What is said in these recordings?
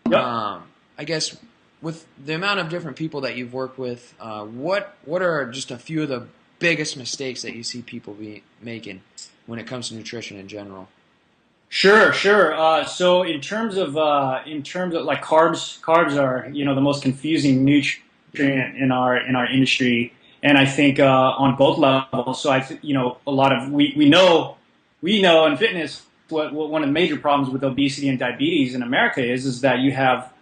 Yep. I guess with the amount of different people that you've worked with, what are just a few of the biggest mistakes that you see people be making when it comes to nutrition in general? Sure, sure. So in terms of like carbs are the most confusing nutrient in our industry, and I think on both levels. So a lot of we know in fitness what one of the major problems with obesity and diabetes in America is that you have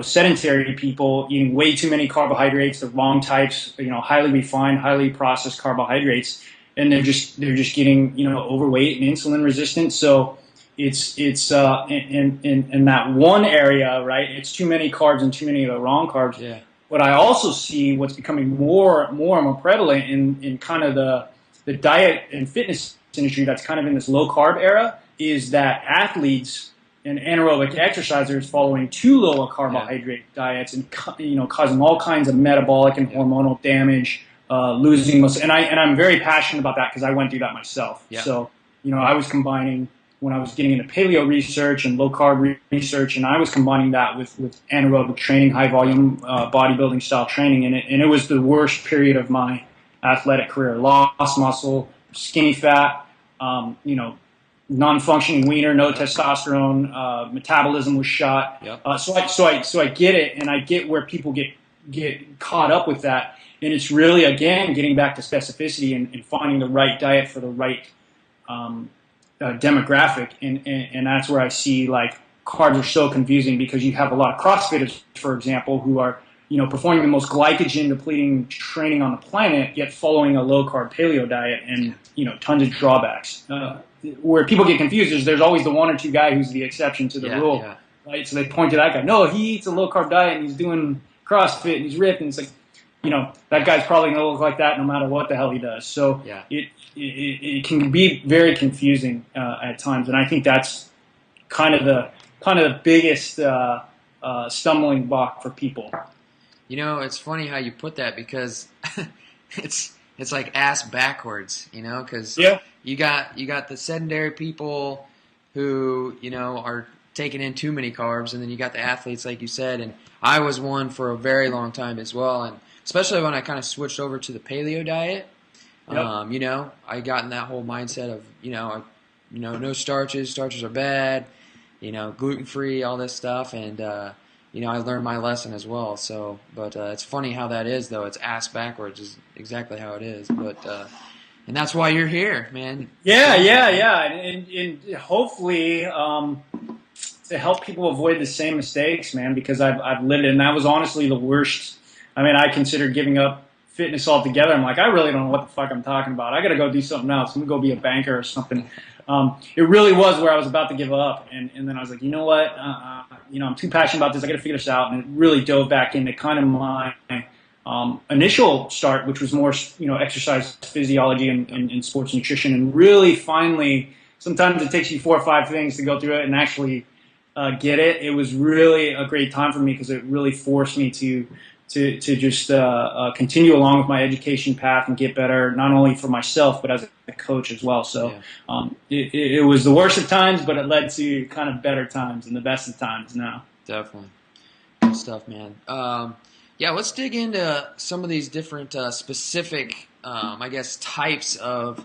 sedentary people eating way too many carbohydrates, the wrong types, highly refined, highly processed carbohydrates, and they're just getting overweight and insulin resistant. So it's in that one area, right? It's too many carbs and too many of the wrong carbs. Yeah. But I also see what's becoming more and more prevalent in kind of the diet and fitness industry that's kind of in this low carb era is that athletes and anaerobic exercisers following too low a carbohydrate diets and causing all kinds of metabolic and hormonal damage, losing muscle. And I'm very passionate about that because I went through that myself. Yeah. So I was combining when I was getting into paleo research and low carb research, and I was combining that with anaerobic training, high volume bodybuilding style training, and it was the worst period of my athletic career. Lost muscle, skinny fat, non-functioning wiener, no testosterone, metabolism was shot. Yep. So I get it, and I get where people get caught up with that, and it's really again getting back to specificity and finding the right diet for the right demographic, and that's where I see like carbs are so confusing because you have a lot of CrossFitters, for example, who are performing the most glycogen depleting training on the planet, yet following a low carb paleo diet, and tons of drawbacks. Where people get confused is there's always the one or two guy who's the exception to the rule, right? So they point to that guy. No, he eats a low carb diet and he's doing CrossFit and he's ripped, and it's like that guy's probably gonna look like that no matter what the hell he does. So it can be very confusing at times, and I think that's kind of the biggest stumbling block for people. It's funny how you put that because it's like ass backwards, because you got the sedentary people who are taking in too many carbs, and then you got the athletes like you said, and I was one for a very long time as well, and especially when I kind of switched over to the paleo diet. Yep. I got in that whole mindset of no starches are bad, gluten free, all this stuff, and I learned my lesson as well. So, but it's funny how that is, though. It's ass backwards is exactly how it is. But and that's why you're here, man. Yeah, and hopefully to help people avoid the same mistakes, man. Because I've lived it, and that was honestly the worst. I mean, I considered giving up fitness altogether. I'm like, I really don't know what the fuck I'm talking about. I got to go do something else. I'm gonna go be a banker or something. It really was where I was about to give up, and then I was like, you know what? I'm too passionate about this. I got to figure this out, and it really dove back into kind of my initial start, which was more exercise physiology and sports nutrition, and really finally, sometimes it takes you 4 or 5 things to go through it and actually get it. It was really a great time for me because it really forced me to just continue along with my education path and get better, not only for myself, but as a coach as well. So it was the worst of times, but it led to kind of better times and the best of times now. Definitely. Good stuff, man. Let's dig into some of these different specific, I guess, types of,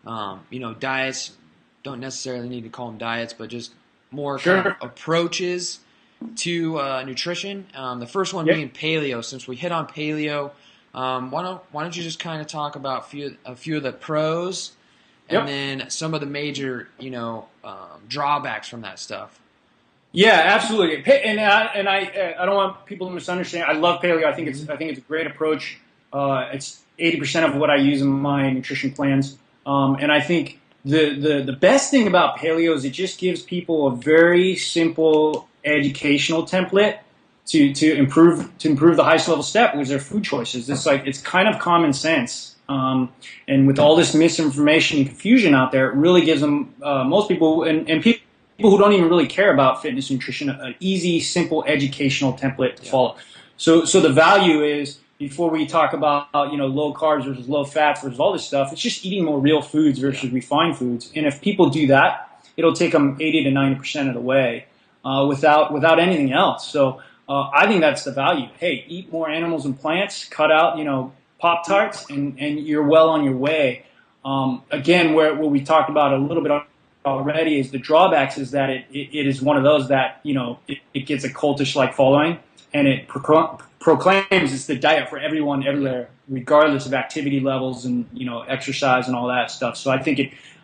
diets. Don't necessarily need to call them diets, but just more kind of approaches to nutrition. The first one being paleo. Since we hit on paleo, why don't you just kind of talk about a few of the pros, and then some of the major drawbacks from that stuff. Yeah, absolutely. And I don't want people to misunderstand. I love paleo. I think it's a great approach. It's 80% of what I use in my nutrition plans. And I think the best thing about paleo is it just gives people a very simple educational template to improve the highest level step, which is their food choices. It's kind of common sense. And with all this misinformation and confusion out there, it really gives them most people and people who don't even really care about fitness and nutrition an easy, simple educational template to follow. So the value is, before we talk about low carbs versus low fats versus all this stuff, it's just eating more real foods versus refined foods. And if people do that, it'll take them 80 to 90% of the way. without anything else. So I think that's the value. Hey, eat more animals and plants, cut out Pop Tarts, and you're well on your way. Again, where what we talked about a little bit already is the drawbacks is that it is one of those that it gets a cultish like following, and it proclaims it's the diet for everyone everywhere, regardless of activity levels and exercise and all that stuff. So I think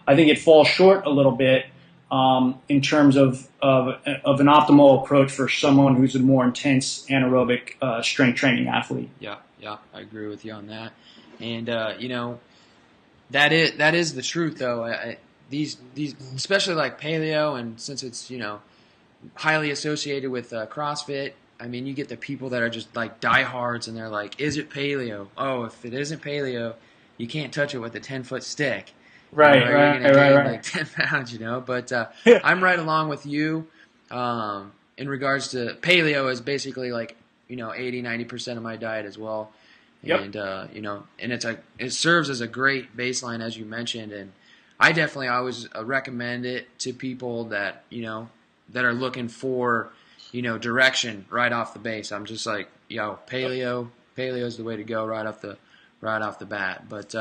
it falls short a little bit in terms of an optimal approach for someone who's a more intense anaerobic strength training athlete. Yeah, I agree with you on that. And that is the truth, though. These especially like paleo, and since it's highly associated with CrossFit. I mean, you get the people that are just like diehards, and they're like, "Is it paleo? Oh, if it isn't paleo, you can't touch it with a 10-foot stick." Right, you're right, gonna gain right. like 10 pounds, But I'm right along with you in regards to paleo is basically like 80-90% of my diet as well. Yep. And it serves as a great baseline, as you mentioned, and I definitely always recommend it to people that that are looking for direction right off the base. I'm just like, paleo is the way to go right off the bat. But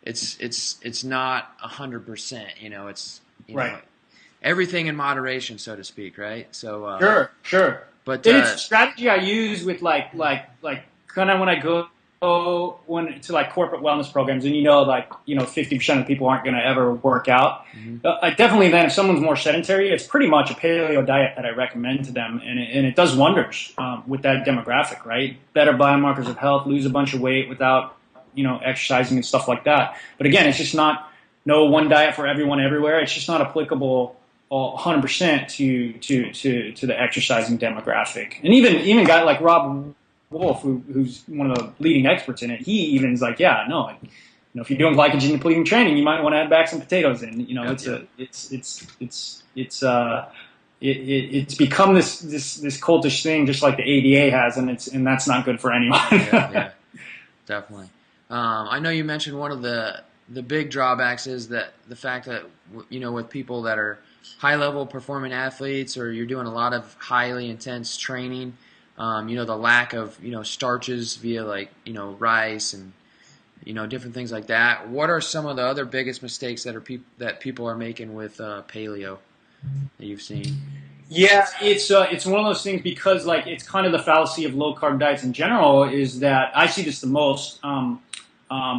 it's not 100%. It's right. Everything in moderation, so to speak, right? So sure. But it's a strategy I use with like kind of when I go to like corporate wellness programs, and 50% of people aren't going to ever work out. Mm-hmm. I definitely then if someone's more sedentary, it's pretty much a paleo diet that I recommend to them, and it does wonders with that demographic, right? Better biomarkers of health, lose a bunch of weight without exercising and stuff like that. But again, it's just not no one diet for everyone everywhere. It's just not applicable 100% to the exercising demographic. And even a guy like Rob Wolf, who's one of the leading experts in it, he even is like, if you're doing glycogen depleting training, you might want to add back some potatoes in. It's become this cultish thing, just like the ADA has, and that's not good for anyone. yeah, definitely. I know you mentioned one of the big drawbacks is that the fact that with people that are high level performing athletes, or you're doing a lot of highly intense training. The lack of starches via like rice and different things like that. What are some of the other biggest mistakes that people are making with paleo that you've seen? Yeah, it's one of those things because like it's kind of the fallacy of low carb diets in general is that I see this the most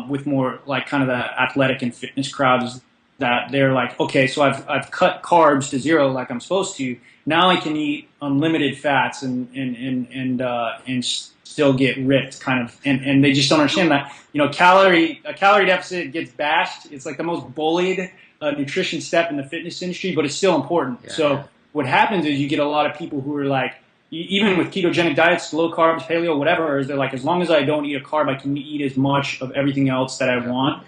with more like kind of the athletic and fitness crowds, that they're like, okay, so I've cut carbs to zero like I'm supposed to. Now I can eat unlimited fats and still get ripped, kind of, and they just don't understand that a calorie deficit gets bashed. It's like the most bullied nutrition step in the fitness industry, but it's still important. Yeah. So what happens is you get a lot of people who are like, even with ketogenic diets, low carbs, paleo, whatever, is they're like, as long as I don't eat a carb, I can eat as much of everything else that I want.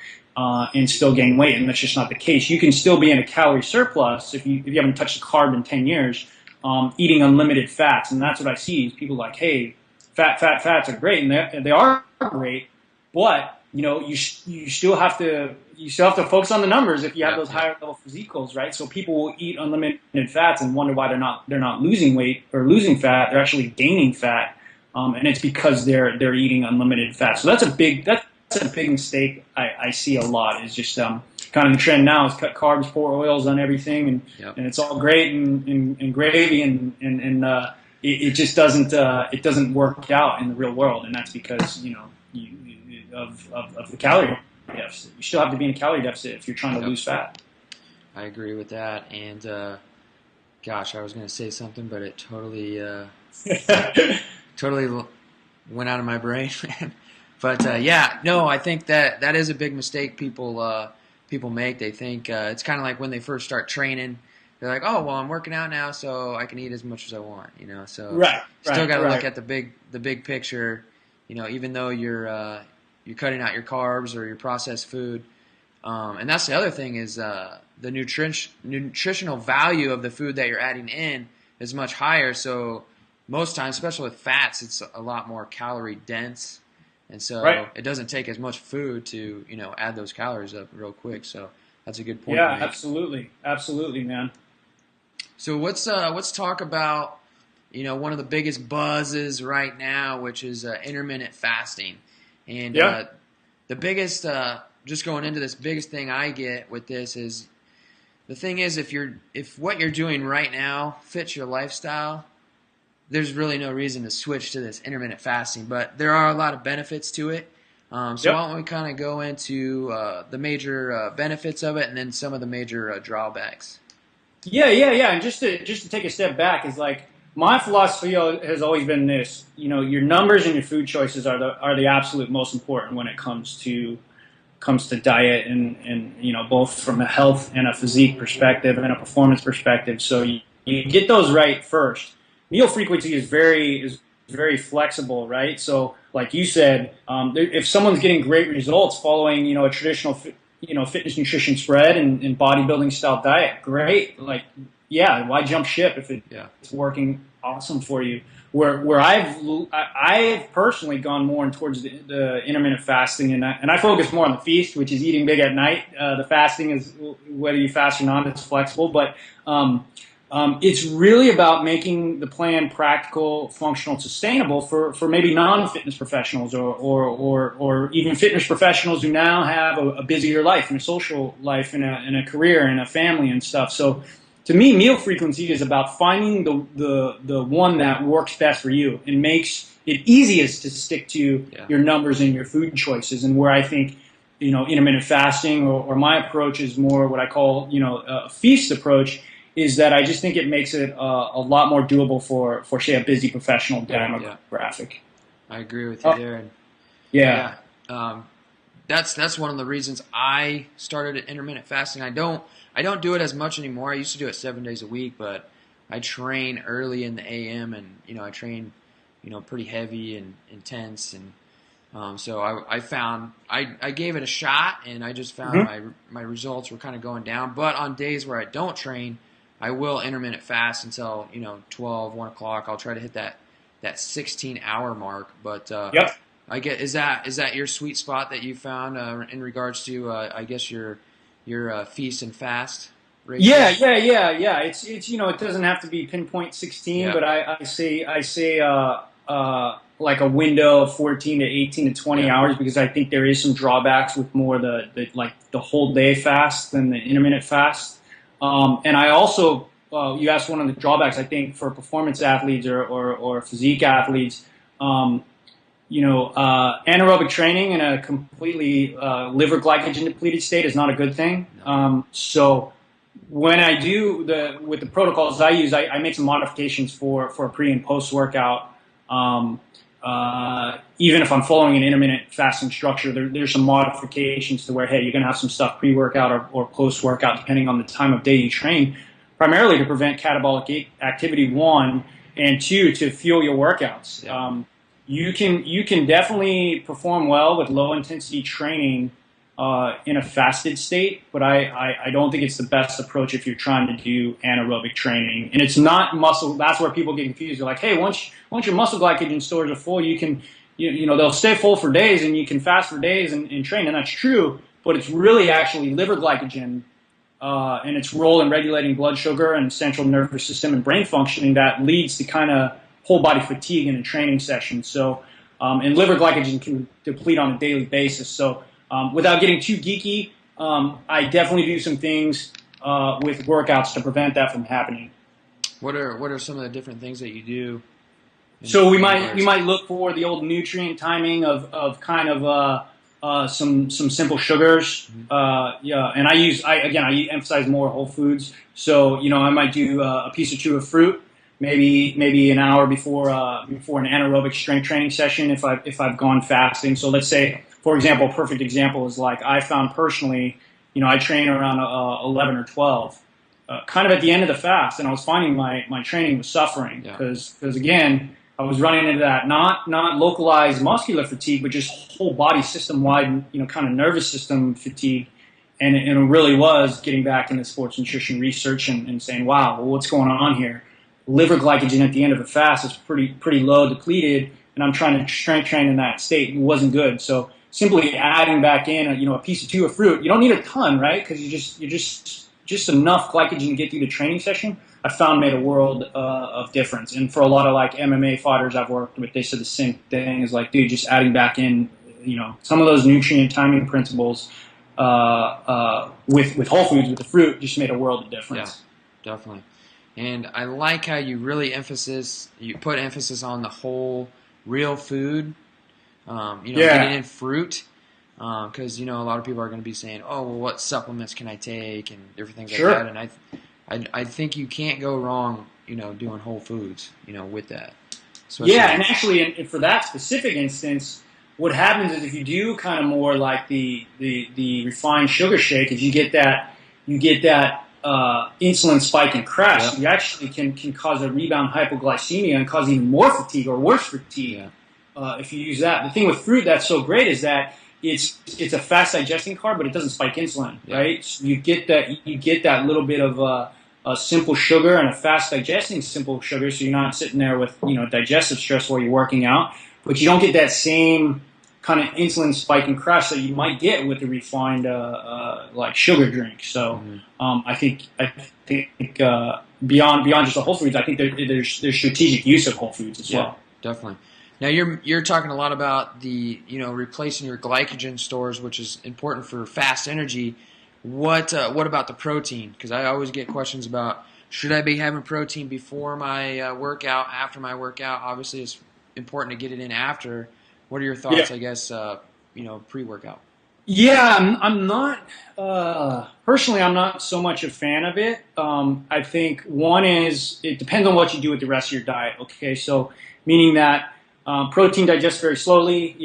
And still gain weight, and that's just not the case. You can still be in a calorie surplus if you haven't touched a carb in 10 years, eating unlimited fats, and that's what I see. Is people like, hey, fats are great, and they are great, but you still have to focus on the numbers if you have those higher level physique goals, right? So people will eat unlimited fats and wonder why they're not losing weight or losing fat. They're actually gaining fat, and it's because they're eating unlimited fat. So that's a big mistake I see a lot. Is just kind of the trend now is cut carbs, pour oils on everything, and it's all great and gravy, and it just doesn't work out in the real world, and that's because of the calorie deficit. You still have to be in a calorie deficit if you're trying to lose fat. I agree with that, and gosh, I was going to say something, but it totally went out of my brain, man. But I think that is a big mistake people make. They think it's kind of like when they first start training. They're like, oh well, I'm working out now, so I can eat as much as I want. So still got to look at the big picture. Even though you're cutting out your carbs or your processed food, and that's the other thing is the nutritional value of the food that you're adding in is much higher. So most times, especially with fats, it's a lot more calorie dense. And so it doesn't take as much food to, add those calories up real quick. So that's a good point. Yeah, absolutely, man. So let's talk about one of the biggest buzzes right now, which is intermittent fasting, and the biggest just going into this biggest thing I get with this is the thing is if what you're doing right now fits your lifestyle, there's really no reason to switch to this intermittent fasting, but there are a lot of benefits to it. Why don't we kind of go into the major benefits of it and then some of the major drawbacks? Yeah. And just to take a step back is like my philosophy has always been this. Your numbers and your food choices are the absolute most important when it comes to diet and both from a health and a physique perspective and a performance perspective. So you get those right first. Meal frequency is very flexible, right? So like you said, if someone's getting great results following a traditional fitness nutrition spread and bodybuilding style diet, great. Like why jump ship if it's working awesome for you? Where I've personally gone more towards the intermittent fasting, and I focus more on the feast, which is eating big at night. The fasting is whether you fast or not, it's flexible, but it's really about making the plan practical, functional, sustainable for maybe non-fitness professionals or even fitness professionals who now have a busier life and a social life and a career and a family and stuff. So to me, meal frequency is about finding the one that works best for you and makes it easiest to stick to your numbers and your food choices. And where I think, intermittent fasting or my approach is more what I call, a feast approach, is that I just think it makes it a lot more doable for say, a busy professional demographic. I agree with you there. That's one of the reasons I started intermittent fasting. I don't do it as much anymore. I used to do it 7 days a week, but I train early in the AM, and I train pretty heavy and intense, and so I found I gave it a shot, and I just found my results were kind of going down. But on days where I don't train, I will intermittent fast until 12, 1 o'clock. I'll try to hit that 16-hour mark. But I get is that your sweet spot that you found in regards to I guess your feast and fast ratio? Yeah. It's it doesn't have to be pinpoint 16, but I say like a window of 14 to 18 to 20 hours, because I think there is some drawbacks with more the whole day fast than the intermittent fast. And I also, you asked one of the drawbacks, I think, for performance athletes or physique athletes, anaerobic training in a completely liver glycogen depleted state is not a good thing. So when I do with the protocols I use, I make some modifications for a pre and post workout. Even if I'm following an intermittent fasting structure, there's some modifications to where, hey, you're going to have some stuff pre-workout or post-workout, depending on the time of day you train, primarily to prevent catabolic activity, 1, and 2, to fuel your workouts. You can definitely perform well with low-intensity training in a fasted state, but I don't think it's the best approach if you're trying to do anaerobic training. And it's not muscle. That's where people get confused. They're like, hey, once your muscle glycogen stores are full, you can, they'll stay full for days and you can fast for days and train. And that's true, but it's really actually liver glycogen and its role in regulating blood sugar and central nervous system and brain functioning that leads to kind of whole body fatigue in a training session. So, and liver glycogen can deplete on a daily basis. So, without getting too geeky, I definitely do some things with workouts to prevent that from happening. What are some of the different things that you do? So we might look for the old nutrient timing of kind of some simple sugars. And I emphasize more whole foods. So I might do a piece or two of fruit, maybe an hour before an anaerobic strength training session if I've gone fasting. So let's say, for example, a perfect example is like I found personally, I train around 11 or 12, kind of at the end of the fast, and I was finding my training was suffering because again, I was running into that not localized muscular fatigue, but just whole body system wide, kind of nervous system fatigue, and it really was getting back into sports nutrition research and saying, wow, well, what's going on here? Liver glycogen at the end of the fast is pretty low, depleted, and I'm trying to strength train in that state. It wasn't good, so simply adding back in a piece or two of fruit. You don't need a ton, right? Because you're just enough glycogen to get through the training session. I found made a world of difference. And for a lot of like MMA fighters I've worked with, they said the same thing. Is like, dude, just adding back in, some of those nutrient timing principles with whole foods, with the fruit, just made a world of difference. Yeah, definitely. And I like how you really put emphasis on the whole real food. Getting in fruit. Because a lot of people are going to be saying, "Oh, well, what supplements can I take?" and different things like that. And I think you can't go wrong, doing whole foods, with that. And actually, for that specific instance, what happens is if you do kind of more like the refined sugar shake, is you get that insulin spike and crash. Yep. You actually can cause a rebound hypoglycemia and cause even more fatigue or worse fatigue if you use that. The thing with fruit that's so great is that it's a fast digesting carb, but it doesn't spike insulin, right? So you get that little bit of a simple sugar and a fast digesting simple sugar, so you're not sitting there with digestive stress while you're working out, but you don't get that same kind of insulin spike and crash that you might get with the refined like sugar drink. So I think beyond just the whole foods, I think there's strategic use of whole foods as well. Definitely. Now you're talking a lot about the replacing your glycogen stores, which is important for fast energy. What about the protein? Because I always get questions about, should I be having protein before my workout, after my workout? Obviously, it's important to get it in after. What are your thoughts? I guess pre-workout. Yeah, I'm not personally. I'm not so much a fan of it. I think one is it depends on what you do with the rest of your diet. Okay, so meaning that. Protein digests very slowly,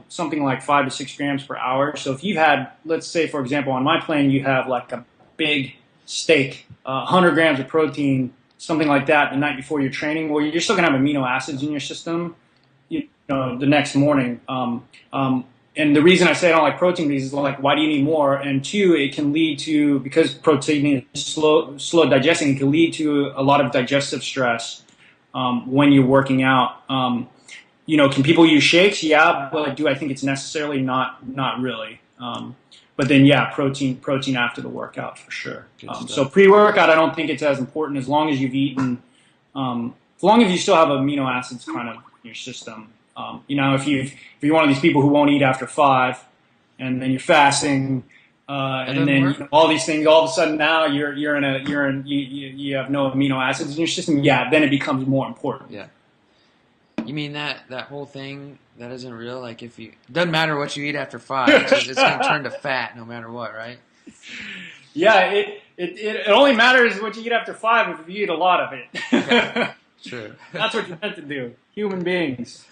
something like 5 to 6 grams per hour. So if you had, let's say, for example, on my plan, you have like a big steak, 100 grams of protein, something like that the night before your training, well, you're still going to have amino acids in your system, the next morning. And the reason I say I don't like protein is like, why do you need more? And two, it can lead to, because protein is slow digesting, it can lead to a lot of digestive stress when you're working out. Can people use shakes? Yeah, but do I think it's necessarily not really. But then, protein after the workout for sure. So pre-workout, I don't think it's as important as long as you've eaten, as long as you still have amino acids kind of in your system. If you're one of these people who won't eat after 5, and then you're fasting, and then all these things, all of a sudden now you have no amino acids in your system. Yeah, then it becomes more important. Yeah. You mean that whole thing that isn't real? Like doesn't matter what you eat after 5, it's going to turn to fat no matter what, right? Yeah, it only matters what you eat after 5 if you eat a lot of it. Yeah, true. That's what you're meant to do. Human beings.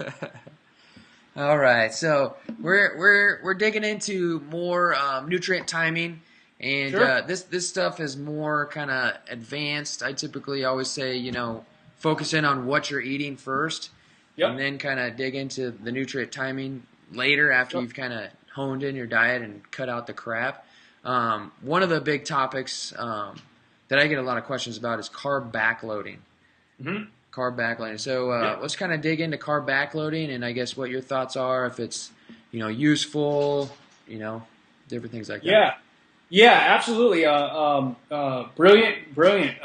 All right, so we're digging into more nutrient timing, and this stuff is more kind of advanced. I typically always say, focus in on what you're eating first. Yep. And then kind of dig into the nutrient timing later after you've kind of honed in your diet and cut out the crap. One of the big topics that I get a lot of questions about is carb backloading. Mm-hmm. Carb backloading. So let's kind of dig into carb backloading, and I guess what your thoughts are, if it's useful, different things like that. Yeah, absolutely. Brilliant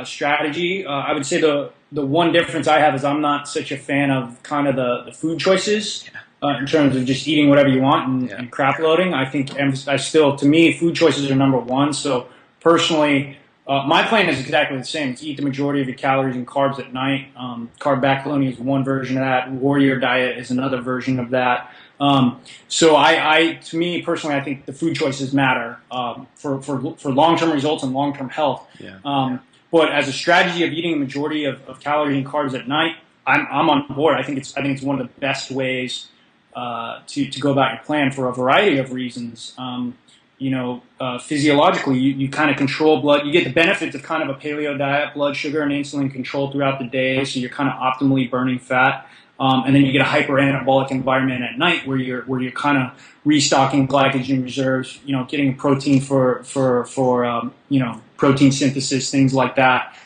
strategy. I would say the one difference I have is I'm not such a fan of kind of the food choices in terms of just eating whatever you want and crap loading. I think to me, food choices are number one. So personally, my plan is exactly the same. It's eat the majority of your calories and carbs at night. Carb backloading is one version of that. Warrior diet is another version of that. So to me personally, I think the food choices matter for long-term results and long-term health. But as a strategy of eating a majority of calories and carbs at night, I'm on board. I think it's one of the best ways to go about your plan for a variety of reasons. Physiologically, you kind of control blood. You get the benefits of kind of a paleo diet, blood sugar and insulin control throughout the day, so you're kind of optimally burning fat. And then you get a hyper-anabolic environment at night where you're kind of restocking glycogen reserves, getting protein for protein synthesis, things like that.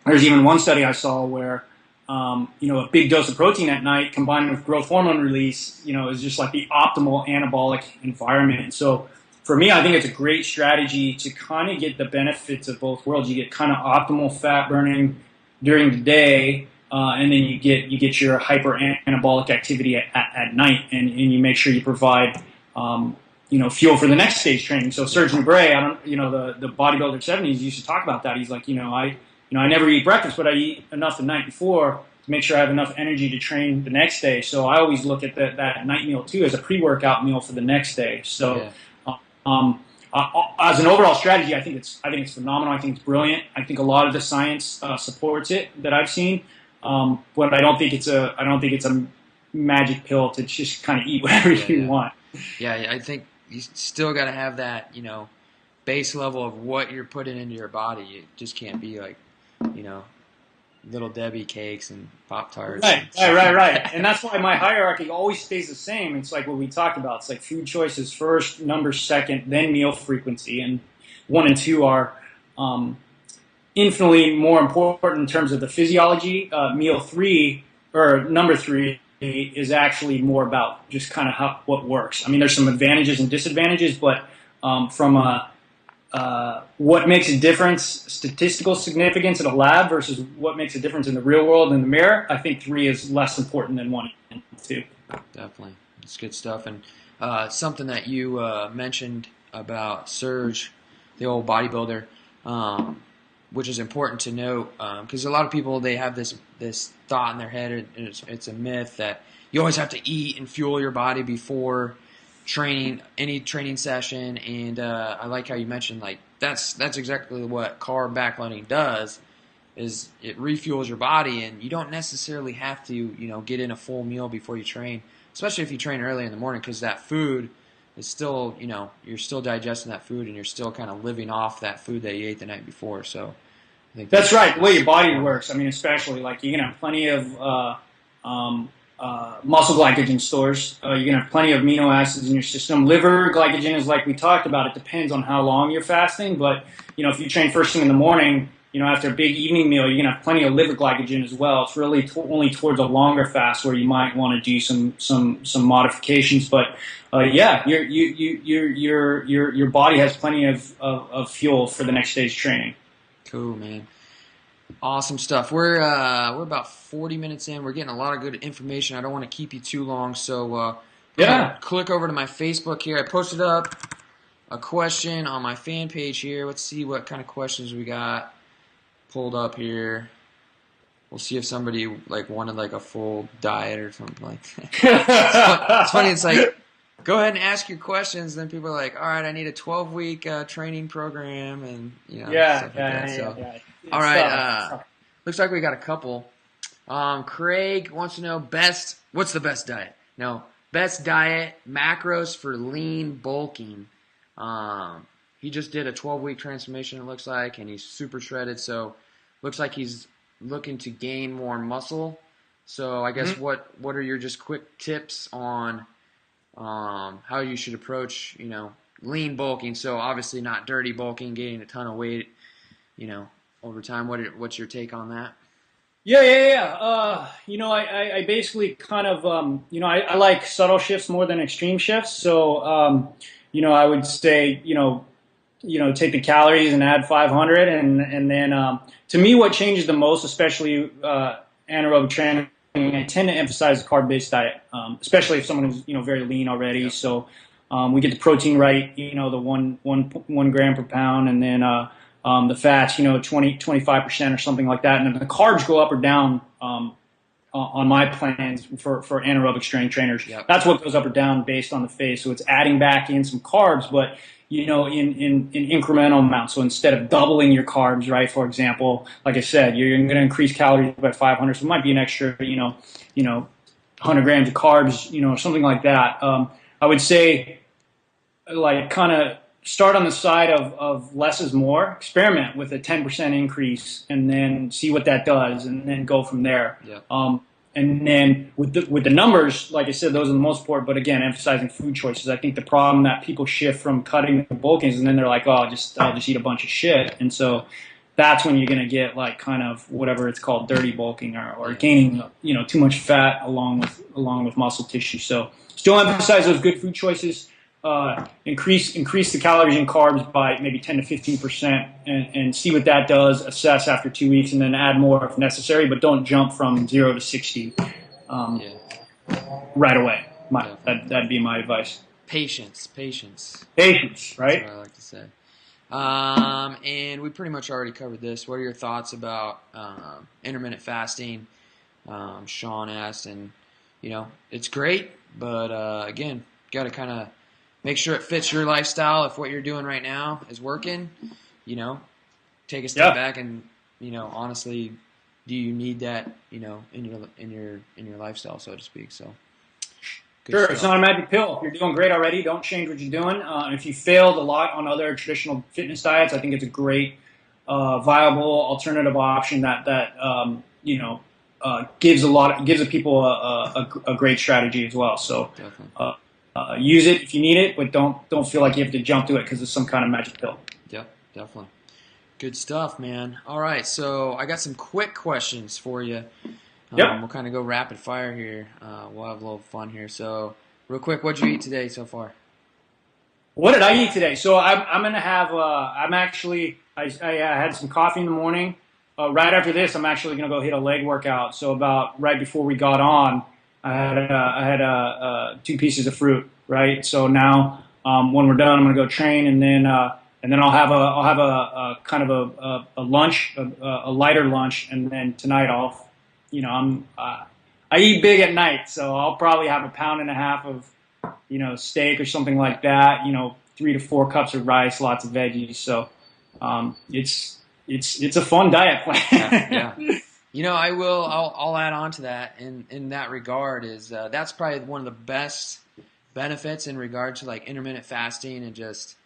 There's even one study I saw where a big dose of protein at night combined with growth hormone release, is just like the optimal anabolic environment. So for me, I think it's a great strategy to kind of get the benefits of both worlds. You get kind of optimal fat burning during the day, and then you get your hyper anabolic activity at night, and you make sure you provide fuel for the next stage training. So Sergeant Bray, the bodybuilder 70s used to talk about that. He's like, I never eat breakfast, but I eat enough the night before to make sure I have enough energy to train the next day. So I always look at that night meal too as a pre-workout meal for the next day. So as an overall strategy, I think it's phenomenal. I think it's brilliant. I think a lot of the science supports it that I've seen. But I don't think it's a magic pill to just kind of eat whatever you want. Yeah, I think you still got to have that, base level of what you're putting into your body. It just can't be like, Little Debbie cakes and Pop-Tarts. Right. And that's why my hierarchy always stays the same. It's like what we talked about. It's like food choices first, numbers second, then meal frequency. And 1 and 2 are infinitely more important in terms of the physiology. Meal 3, or number 3, is actually more about just kind of what works. I mean, there's some advantages and disadvantages, but from what makes a difference, statistical significance in a lab versus what makes a difference in the real world in the mirror, I think 3 is less important than 1 and 2. Definitely. It's good stuff. And something that you mentioned about Serge, the old bodybuilder, which is important to note, because a lot of people, they have this thought in their head, and it's a myth that you always have to eat and fuel your body before any training session. And I like how you mentioned, like, that's exactly what carb backloading does, is it refuels your body, and you don't necessarily have to get in a full meal before you train, especially if you train early in the morning, because that food is still, you're still digesting that food, and you're still kind of living off that food that you ate the night before. So I think that's right. The way your body works. I mean, especially like you're gonna have plenty of muscle glycogen stores. You're gonna have plenty of amino acids in your system. Liver glycogen is like we talked about. It depends on how long you're fasting, but if you train first thing in the morning, after a big evening meal, you're gonna have plenty of liver glycogen as well. It's really only towards a longer fast where you might want to do some modifications. But your body has plenty of fuel for the next day's training. Cool, man. Awesome stuff. We're about 40 minutes in. We're getting a lot of good information. I don't want to keep you too long, so click over to my Facebook here. I posted up a question on my fan page here. Let's see what kind of questions we got pulled up here. We'll see if somebody wanted a full diet or something like that. It's funny. It's like, go ahead and ask your questions. Then people are like, all right, I need a 12-week training program, and stuff like that. So, all right, looks like we got a couple. Craig wants to know what's the best diet? No, best diet, macros for lean bulking. He just did a 12-week transformation, it looks like, and he's super shredded. So looks like he's looking to gain more muscle. So I guess what are your just quick tips on how you should approach, lean bulking? So obviously not dirty bulking, gaining a ton of weight, over time. What's your take on that? Yeah. I basically kind of, I like subtle shifts more than extreme shifts. So, I would say, take the calories and add 500, and then to me, what changes the most, especially anaerobic training, I tend to emphasize a carb-based diet, especially if someone is very lean already. Yeah. So we get the protein right, the 1 gram per pound, and then the fats, 25% or something like that, and then the carbs go up or down on my plans for anaerobic strength trainers. Yep. That's what goes up or down based on the phase. So it's adding back in some carbs, but in incremental amounts. So instead of doubling your carbs, right, for example, like I said, you're going to increase calories by 500, so it might be an extra, 100 grams of carbs, something like that. I would say, kind of start on the side of less is more. Experiment with a 10% increase, and then see what that does, and then go from there. Yeah. And then with the numbers, like I said, those are the most important. But again, emphasizing food choices. I think the problem that people shift from cutting to bulking, and then they're like, I'll just eat a bunch of shit. And so that's when you're going to get kind of whatever it's called, dirty bulking, or gaining too much fat along with muscle tissue. So still emphasize those good food choices. increase the calories and carbs by maybe 10 to 15%, and see what that does. Assess after 2 weeks, and then add more if necessary. But don't jump from 0 to 60 Yeah, right away. definitely. That'd be my advice. Patience. Patience, That's right? what I like to say. And we pretty much already covered this. What are your thoughts about intermittent fasting? Sean asked, and it's great, but again, got to kind of make sure it fits your lifestyle. If what you're doing right now is working, take a step Yeah. back and honestly, do you need that in your lifestyle, so to speak? So good Sure, stuff. it's not a magic pill. If you're doing great already, don't change what you're doing. If you failed a lot on other traditional fitness diets, I think it's a great, viable alternative option that gives the people a great strategy as well. So Definitely. use it if you need it, but don't feel like you have to jump to it because it's some kind of magic pill. Yep, definitely. Good stuff, man. All right, so I got some quick questions for you. Yep. We'll kind of go rapid fire here. We'll have a little fun here. So, real quick, what'd you eat today so far? What did I eat today? So I'm gonna have. I had some coffee in the morning. Right after this, I'm actually gonna go hit a leg workout. So about right before we got on, I had 2 pieces of fruit. Right. So now when we're done, I'm gonna go train, and then I'll have a kind of a lunch, a lighter lunch, and then tonight I eat big at night, so I'll probably have a pound and a half of steak or something like that. 3 to 4 cups of rice, lots of veggies. So it's a fun diet Yeah, plan. yeah. I'll add on to that in that regard is that's probably one of the best benefits in regard to like intermittent fasting and just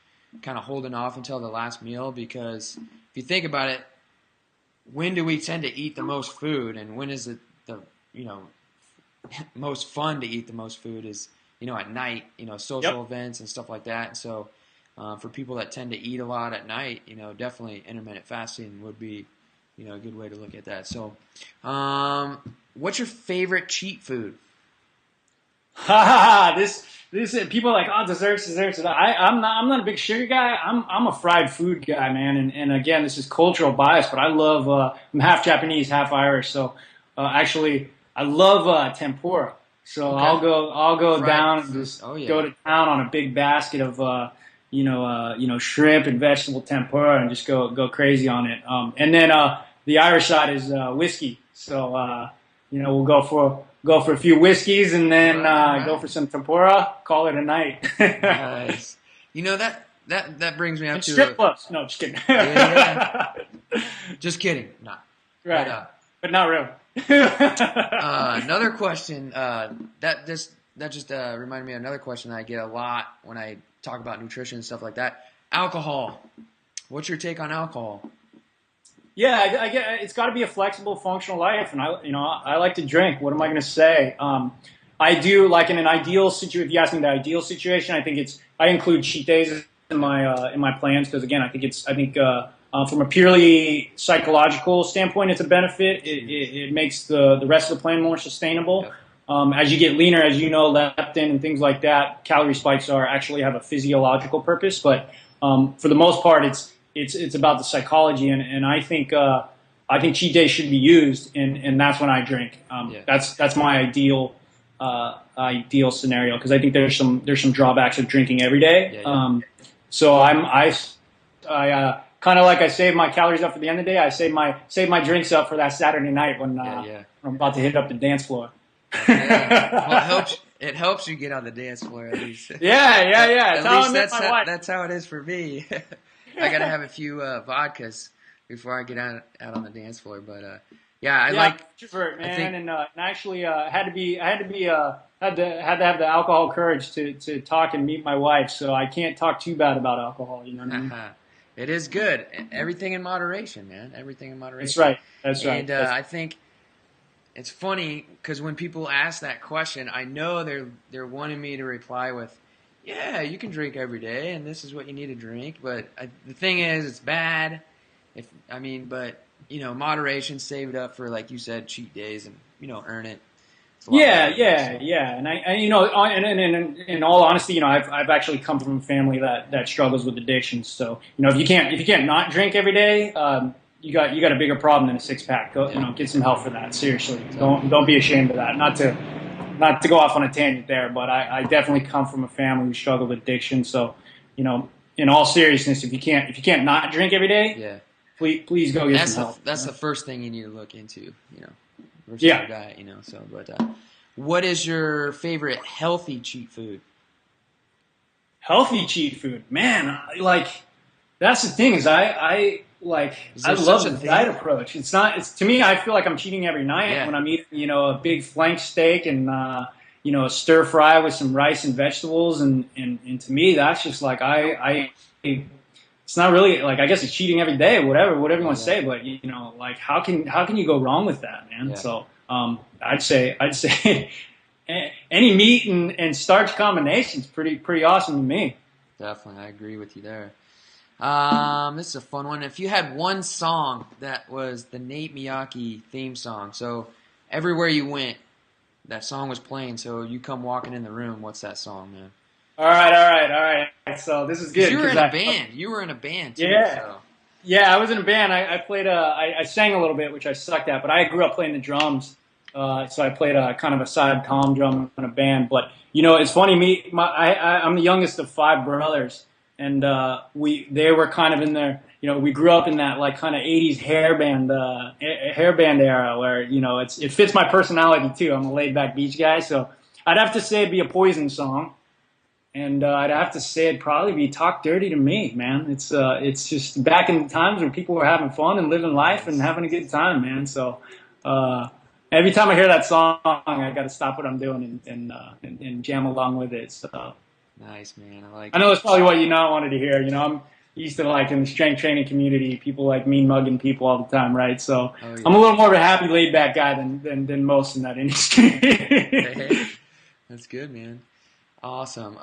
kind of holding off until the last meal, because if you think about it, when do we tend to eat the most food, and when is it the most fun to eat the most food is at night, social Yep. events and stuff like that. And so for people that tend to eat a lot at night, definitely intermittent fasting would be a good way to look at that. So what's your favorite cheat food? This people are like, oh, desserts. I'm not a big sugar guy. I'm a fried food guy, man. And again, this is cultural bias, but I love. I'm half Japanese, half Irish, so actually I love tempura. So Okay. I'll go Fried down and food. just Oh yeah. go to town on a big basket of shrimp and vegetable tempura and just go crazy on it. And then the Irish side is whiskey. So we'll go for a few whiskeys and then All go right. for some tempura. Call it a night. Nice. That brings me up And to strip clubs. No, just kidding. yeah. Just kidding. Not. Right, But, but not really. another question that just reminded me of another question that I get a lot when I talk about nutrition and stuff like that. Alcohol. What's your take on alcohol? Yeah, I get it's got to be a flexible, functional life, and I like to drink. What am I going to say? I do like in an ideal situation. If you ask me the ideal situation, I include cheat days in my plans because again, I think from a purely psychological standpoint, it's a benefit. It makes the rest of the plan more sustainable. Yep. As you get leaner, as you know, leptin and things like that, calorie spikes actually have a physiological purpose, but for the most part, it's about the psychology, and I think cheat days should be used, and that's when I drink. Yeah. That's my ideal scenario because I think there's some drawbacks of drinking every day. Yeah, yeah. So I kind of like I save my calories up for the end of the day. I save my drinks up for that Saturday night when Yeah. I'm about to hit up the dance floor. Yeah. Well, it helps you get on the dance floor at least. Yeah. At That's how I least met my wife. that's how it is for me. I gotta have a few vodkas before I get out on the dance floor. But I like introvert, man, I think and actually had to have the alcohol courage to talk and meet my wife. So I can't talk too bad about alcohol. You know what I mean? it is good. Everything in moderation, man. Everything in moderation. That's right. That's right. And I think it's funny because when people ask that question, I know they're wanting me to reply with, "Yeah, you can drink every day, and this is what you need to drink." But the thing is, it's bad. But moderation, save it up for like you said, cheat days, and earn it. It's a lot Yeah, better. yeah, So, yeah. And in all honesty, I've actually come from a family that struggles with addictions. So, if you can't not drink every day, you got a bigger problem than a six pack. Go, yeah, get some help for that. Seriously, don't definitely. don't be ashamed of that. Not to go off on a tangent there, but I definitely come from a family who struggled with addiction. So, in all seriousness, if you can't not drink every day, Yeah. please go get some help. That's the first thing you need to look into, versus your Yeah. diet, So, but what is your favorite healthy cheat food? Healthy cheat food, man. Like that's the thing is Is I there such love a the diet thing? approach. It's not. It's to me. I feel like I'm cheating every night Yeah, when I'm eating a big flank steak and a stir fry with some rice and vegetables and to me that's just like it's not really like I guess it's cheating every day, whatever you want to yeah, say, but like how can you go wrong with that, man? yeah. So I'd say any meat and starch combinations pretty awesome to me. Definitely, I agree with you there. This is a fun one. If you had one song that was the Nate Miyaki theme song, so everywhere you went, that song was playing. So you come walking in the room, what's that song, man? All right. So this is Because good you were because in a band. You were in a band too. yeah. So Yeah, I was in a band. I played. I sang a little bit, which I sucked at, but I grew up playing the drums. So I played a kind of a side tom drum in a band. But it's funny. I'm the youngest of five brothers, and they were kind of in their. We grew up in that like kind of '80s hairband era where it fits my personality too. I'm a laid back beach guy, so I'd have to say it'd be a Poison song. And I'd have to say it'd probably be "Talk Dirty to Me," man. It's just back in the times when people were having fun and living life and nice, having a good time, man. So uh, every time I hear that song, I got to stop what I'm doing and jam along with it. So nice, man. I like I know it. that's probably what you not wanted to hear. I'm used to like in the strength training community, people like mean mugging people all the time, right? So Oh I'm a yeah. little more of a happy, laid back guy than most in that industry. Hey, that's good, man. Awesome.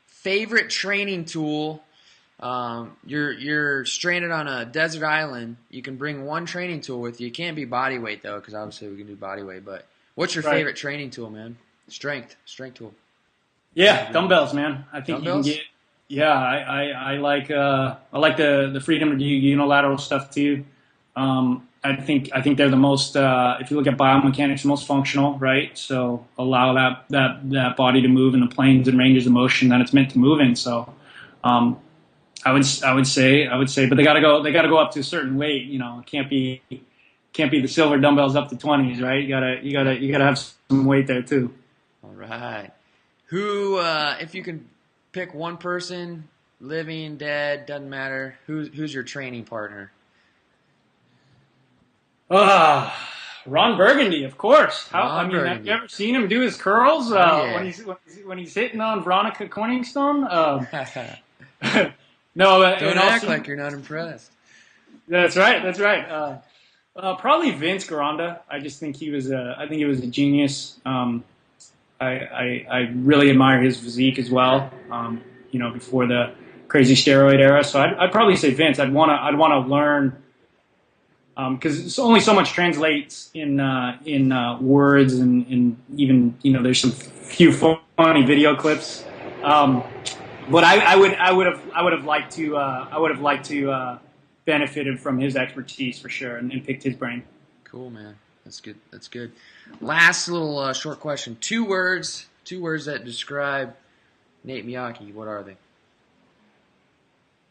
Favorite training tool. You're stranded on a desert island. You can bring one training tool with you. It can't be body weight though, because obviously we can do body weight. But what's your Right. favorite training tool, man? Strength tool. Yeah, dumbbells, man. I think you can Dumbbells? get. Yeah, I like the freedom to do unilateral stuff too. I think they're the most. If you look at biomechanics, most functional, right? So allow that body to move in the planes and ranges of motion that it's meant to move in. So, um, I would say, but they gotta go up to a certain weight. It can't be the silver dumbbells up to 20s, right? You gotta have some weight there too. All right. Who, if you can pick one person, living, dead, doesn't matter. Who's your training partner? Ah, Ron Burgundy, of course. I Ron mean, have you Burgundy. ever seen him do his curls Oh when yeah. he's hitting on Veronica Corningstone? No, Don't and act also like you're not impressed. that's right. That's right. Probably Vince Gironda. I think he was a genius. I really admire his physique as well. Before the crazy steroid era. So I'd probably say Vince. I'd want to learn because it's only so much translates in words and even there's some few funny video clips. But I would have liked to benefited from his expertise for sure and picked his brain. Cool, man. That's good. That's good. Last little short question. Two words that describe Nate Miyaki. What are they?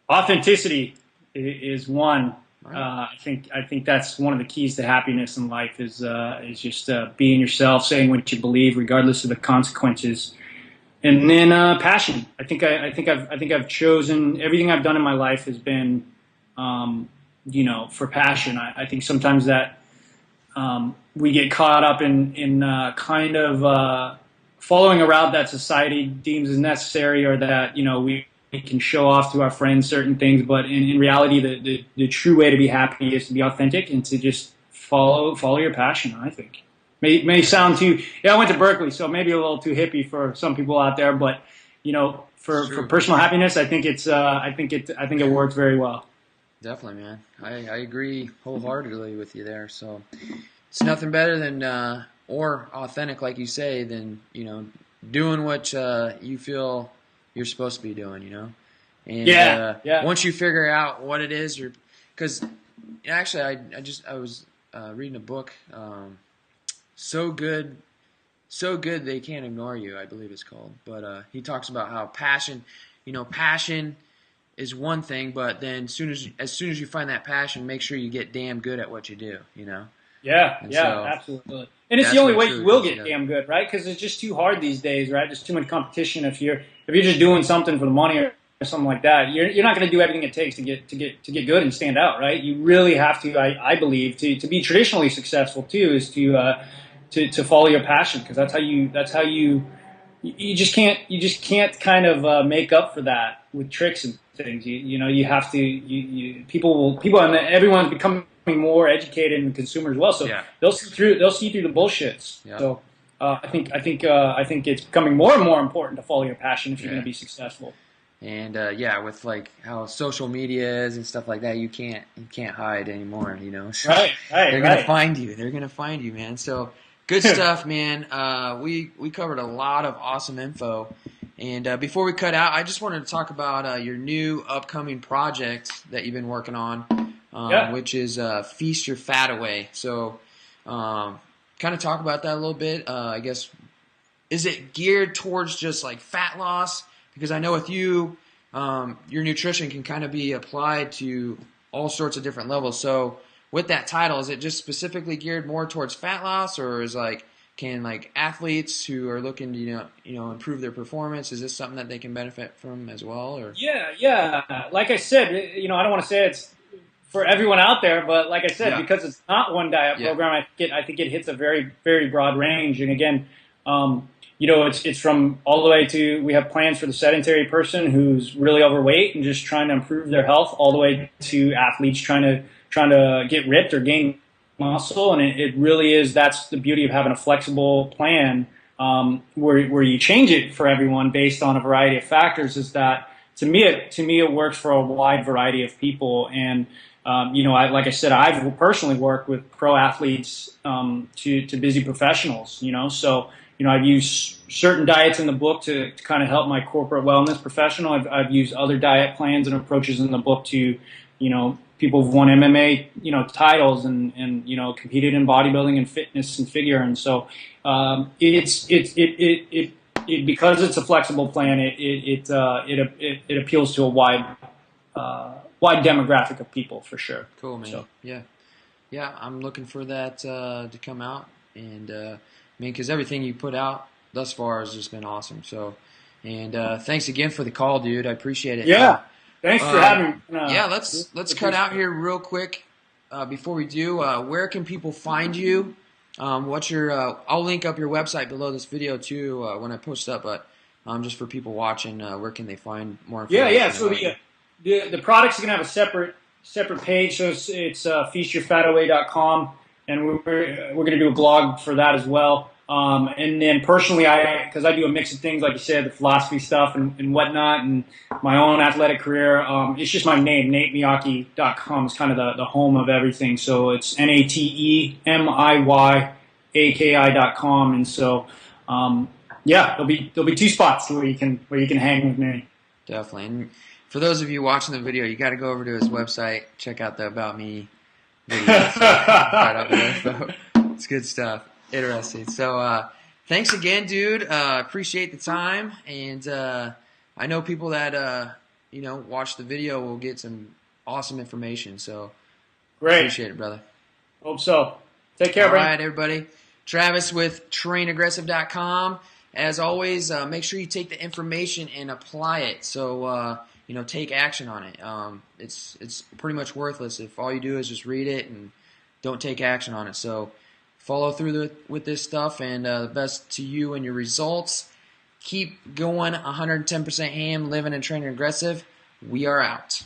Authenticity is one. All right. I think that's one of the keys to happiness in life is just being yourself, saying what you believe, regardless of the consequences. And then passion. I think I've chosen everything I've done in my life has been, for passion. I think sometimes that we get caught up in kind of following a route that society deems as necessary, or that we can show off to our friends certain things. But in reality, the true way to be happy is to be authentic and to just follow your passion. I think. May sound too. Yeah, I went to Berkeley, so maybe a little too hippie for some people out there. But for Sure. personal happiness, I think it works very well. Definitely, man. I agree wholeheartedly with you there. So it's nothing better than or authentic, like you say, than doing what you feel you're supposed to be doing. And once you figure out what it is, because actually I was reading a book, so good they can't ignore you, I believe it's called. But he talks about how passion is one thing, but then as soon as you find that passion, make sure you get damn good at what you do. Absolutely. And it's the only way you will get damn good, right? Because it's just too hard these days, right? There's too much competition. If you're just doing something for the money or something like that, you're not going to do everything it takes to get good and stand out, right? You really have to, I believe, to be traditionally successful too, is to follow your passion, because that's how you just can't kind of make up for that with tricks and things. You have to people and everyone's becoming more educated and consumers as well, so they'll see through the bullshits. So I think it's becoming more and more important to follow your passion if you're going to be successful. And with like how social media is and stuff like that, you can't hide anymore. So right. They're gonna find you. They're gonna find you, man. So good stuff, man. We covered a lot of awesome info. And before we cut out, I just wanted to talk about your new upcoming project that you've been working on, which is Feast Your Fat Away. So kind of talk about that a little bit. I guess, is it geared towards just like fat loss? Because I know with you, your nutrition can kind of be applied to all sorts of different levels. So with that title, is it just specifically geared more towards fat loss, or can athletes who are looking to improve their performance, is this something that they can benefit from as well? Or like I said, I don't want to say it's for everyone out there, but like I said, because it's not one diet program, I think it hits a very, very broad range. And again, it's from all the way to, we have plans for the sedentary person who's really overweight and just trying to improve their health, all the way to athletes trying to get ripped or gain muscle. And it really is, that's the beauty of having a flexible plan, where you change it for everyone based on a variety of factors, is that to me it works for a wide variety of people. And like I said, I've personally worked with pro athletes to busy professionals, so I've used certain diets in the book to kind of help my corporate wellness professional. I've used other diet plans and approaches in the book to, people who've won MMA, titles and competed in bodybuilding and fitness and figure. And so because it's a flexible plan, it appeals to a wide demographic of people for sure. Cool, man. So. Yeah. I'm looking for that to come out, and because everything you put out thus far has just been awesome. So, and thanks again for the call, dude. I appreciate it. Yeah. Thanks for having me. Let's cut out here real quick before we do. Where can people find you? What's your? I'll link up your website below this video too when I post up. But just for people watching, where can they find more information? So the products are gonna have a separate page. So it's feastyourfataway.com, and we're gonna do a blog for that as well. And then personally, because I do a mix of things, like you said, the philosophy stuff and whatnot, and my own athletic career, it's just my name, NateMiyaki.com is kind of the home of everything. So it's NateMiyaki.com. And so, there'll be two spots where you can hang with me. Definitely. And for those of you watching the video, you got to go over to his website, check out the About Me video. It's good stuff. Interesting. So thanks again, dude. Appreciate the time, and I know people that watch the video will get some awesome information. So great. Appreciate it, brother. Hope so. Take care, bro. All right, everybody. Travis with trainaggressive.com. As always, make sure you take the information and apply it. So take action on it. It's pretty much worthless if all you do is just read it and don't take action on it. So follow through with this stuff, and the best to you and your results. Keep going 110% ham, living and training aggressive. We are out.